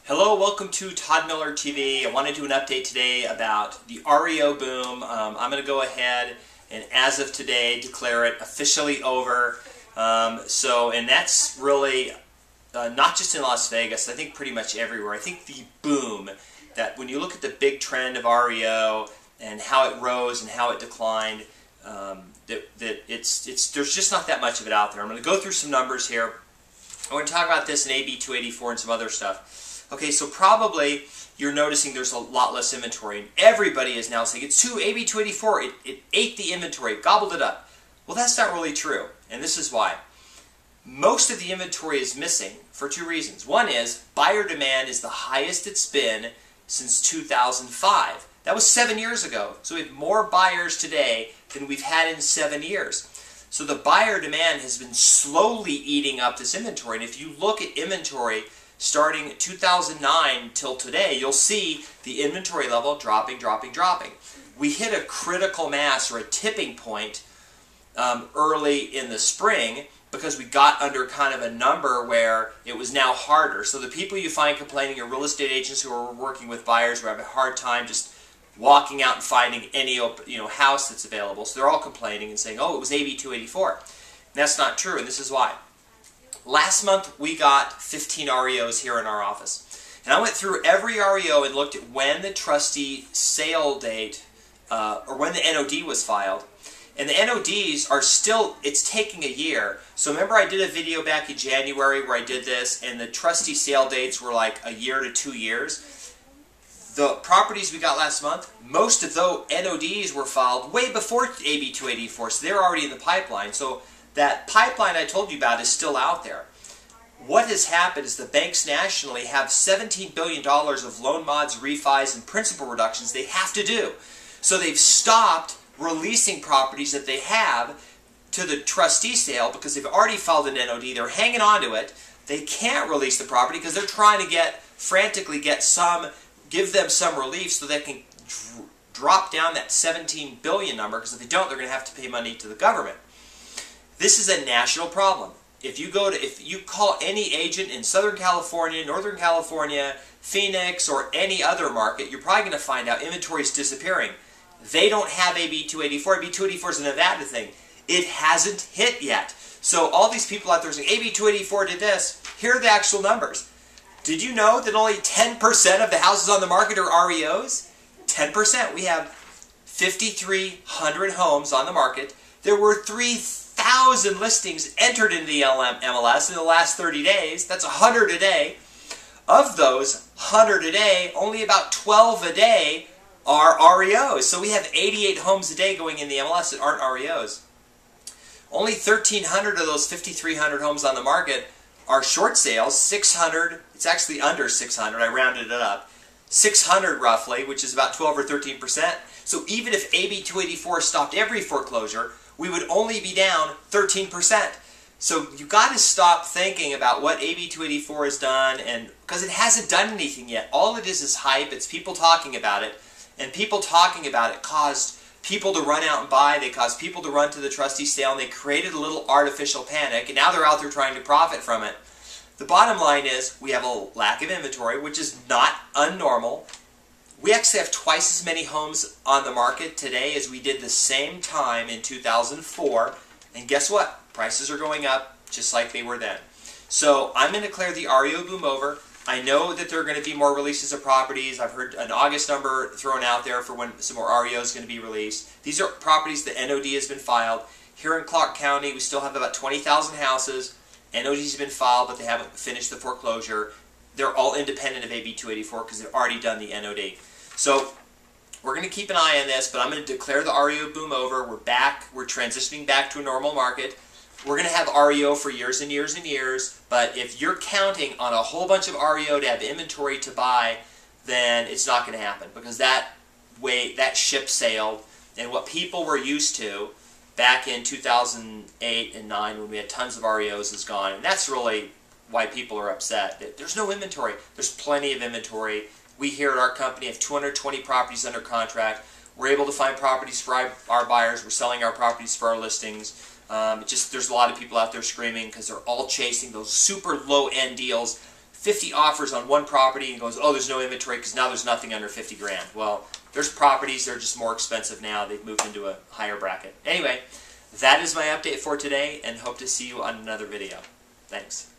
Hello, welcome to Todd Miller TV. I want to do an update today about the REO boom. I'm going to go ahead and as of today declare it officially over. And that's really not just in Las Vegas, I think pretty much everywhere. I think the boom, that when you look at the big trend of REO and how it rose and how it declined, there's just not that much of it out there. I'm going to go through some numbers here. I want to talk about this in AB 284 and some other stuff. Okay, so probably you're noticing there's a lot less inventory, and everybody is now saying it's too AB 284. It ate the inventory, gobbled it up. Well, that's not really true, and this is why. Most of the inventory is missing for two reasons. One is buyer demand is the highest it's been since 2005. That was 7 years ago. So we have more buyers today than we've had in 7 years. So the buyer demand has been slowly eating up this inventory, and if you look at inventory starting 2009 till today, you'll see the inventory level dropping. We hit a critical mass or a tipping point early in the spring because we got under kind of a number where it was now harder. So the people you find complaining are real estate agents who are working with buyers who have a hard time just walking out and finding any house that's available. So they're all complaining and saying, oh, it was AB 284. And that's not true, and this is why. Last month, we got 15 REOs here in our office. And I went through every REO and looked at when the trustee sale date, or when the NOD was filed. And the NODs are still, it's taking a year. So remember I did a video back in January where I did this, and the trustee sale dates were like a year to 2 years. The properties we got last month, most of those NODs were filed way before AB 284, so they're already in the pipeline. So that pipeline I told you about is still out there. What has happened is the banks nationally have $17 billion of loan mods, refis, and principal reductions they have to do. So they've stopped releasing properties that they have to the trustee sale because they've already filed an NOD. They're hanging on to it. They can't release the property because they're trying to frantically give them some relief so they can drop down that 17 billion number, because if they don't, they're going to have to pay money to the government. This is a national problem. If you call any agent in Southern California, Northern California, Phoenix, or any other market, you're probably going to find out inventory is disappearing. They don't have AB 284. AB 284 is a Nevada thing. It hasn't hit yet. So all these people out there saying, AB 284 did this, here are the actual numbers. Did you know that only 10% of the houses on the market are REOs? 10%. We have 5,300 homes on the market. There were 3,000 listings entered into the MLS in the last 30 days. That's 100 a day. Of those 100 a day, only about 12 a day are REOs. So we have 88 homes a day going in the MLS that aren't REOs. Only 1,300 of those 5,300 homes on the market are short sales. 600, it's actually under 600, I rounded it up. 600 roughly, which is about 12 or 13%. So even if AB 284 stopped every foreclosure, we would only be down 13%. So you've got to stop thinking about what AB 284 has done, and because it hasn't done anything yet. All it is hype. It's people talking about it, and people talking about it caused people to run out and buy. They caused people to run to the trustee sale, and they created a little artificial panic, and now they're out there trying to profit from it. The bottom line is we have a lack of inventory, which is not unnormal. We actually have twice as many homes on the market today as we did the same time in 2004. And guess what? Prices are going up just like they were then. So I'm going to declare the REO boom over. I know that there are going to be more releases of properties. I've heard an August number thrown out there for when some more REO is going to be released. These are properties the NOD has been filed. Here in Clark County, we still have about 20,000 houses. NODs have been filed, but they haven't finished the foreclosure. They're all independent of AB 284 because they've already done the NOD. So we're going to keep an eye on this, but I'm going to declare the REO boom over. We're back. We're transitioning back to a normal market. We're going to have REO for years and years and years, but if you're counting on a whole bunch of REO to have inventory to buy, then it's not going to happen, because that ship sailed, and what people were used to back in 2008 and 9 when we had tons of REOs is gone, and that's really why people are upset. There's no inventory. There's plenty of inventory. We here at our company have 220 properties under contract. We're able to find properties for our buyers. We're selling our properties for our listings. There's a lot of people out there screaming because they're all chasing those super low-end deals, 50 offers on one property and goes, oh, there's no inventory because now there's nothing under 50 grand. Well, there's properties that are just more expensive now. They've moved into a higher bracket. Anyway, that is my update for today, and hope to see you on another video. Thanks.